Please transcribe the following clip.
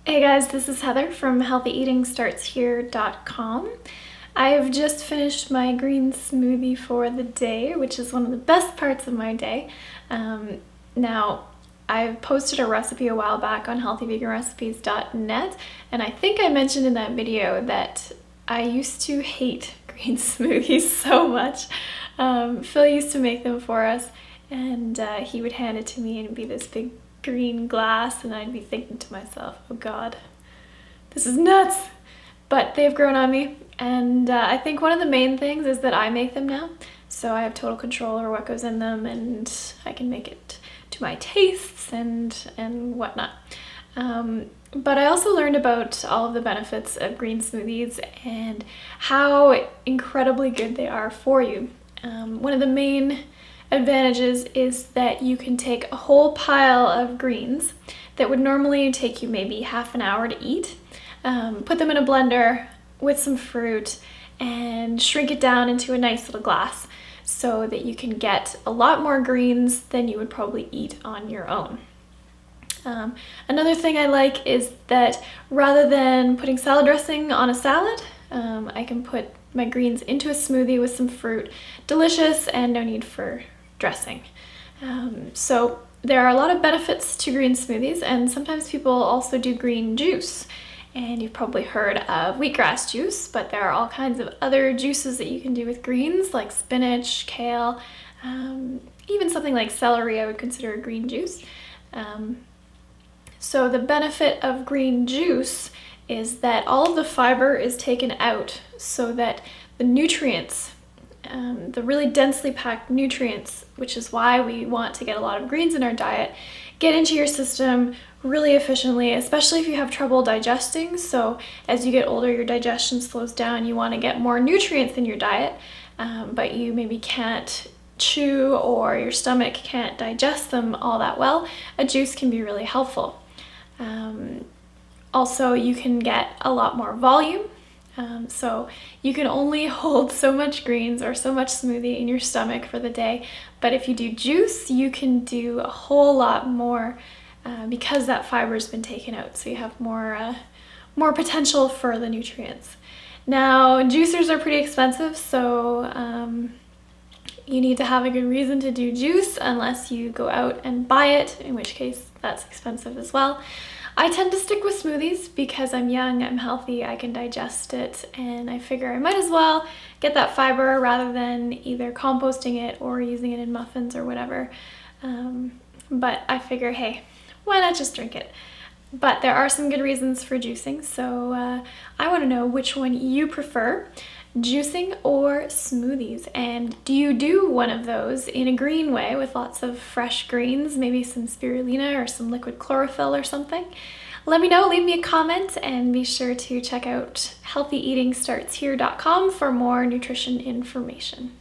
Hey guys, this is Heather from healthyeatingstartshere.com. I've just finished my green smoothie for the day, which is one of the best parts of my day. Now, I posted a recipe a while back on healthyveganrecipes.net, and I think I mentioned in that video that I used to hate green smoothies so much. Phil used to make them for us, and he would hand it to me and it'd be this big green glass, and I'd be thinking to myself, oh god, this is nuts. But they've grown on me, and I think one of the main things is that I make them now, so I have total control over what goes in them, and I can make it to my tastes and whatnot. But I also learned about all of the benefits of green smoothies and how incredibly good they are for you. One of the main advantages is that you can take a whole pile of greens that would normally take you maybe half an hour to eat, put them in a blender with some fruit, and shrink it down into a nice little glass so that you can get a lot more greens than you would probably eat on your own. Another thing I like is that rather than putting salad dressing on a salad, I can put my greens into a smoothie with some fruit. Delicious and no need for dressing. So there are a lot of benefits to green smoothies, and sometimes people also do green juice. And you've probably heard of wheatgrass juice, but there are all kinds of other juices that you can do with greens, like spinach, kale, even something like celery I would consider a green juice. So the benefit of green juice is that all of the fiber is taken out so that the nutrients, the really densely packed nutrients, which is why we want to get a lot of greens in our diet, get into your system really efficiently, especially if you have trouble digesting. So as you get older, your digestion slows down, you want to get more nutrients in your diet, but you maybe can't chew or your stomach can't digest them all that well. A juice can be really helpful. Also, you can get a lot more volume. So you can only hold so much greens or so much smoothie in your stomach for the day, but if you do juice, you can do a whole lot more because that fiber's been taken out, so you have more potential for the nutrients. Now, juicers are pretty expensive, so you need to have a good reason to do juice unless you go out and buy it, in which case that's expensive as well. I tend to stick with smoothies because I'm young, I'm healthy, I can digest it, and I figure I might as well get that fiber rather than either composting it or using it in muffins or whatever. But I figure, hey, why not just drink it? But there are some good reasons for juicing, so I want to know which one you prefer, juicing or smoothies, and do you do one of those in a green way with lots of fresh greens, maybe some spirulina or some liquid chlorophyll or something? Let me know, leave me a comment, and be sure to check out healthyeatingstartshere.com for more nutrition information.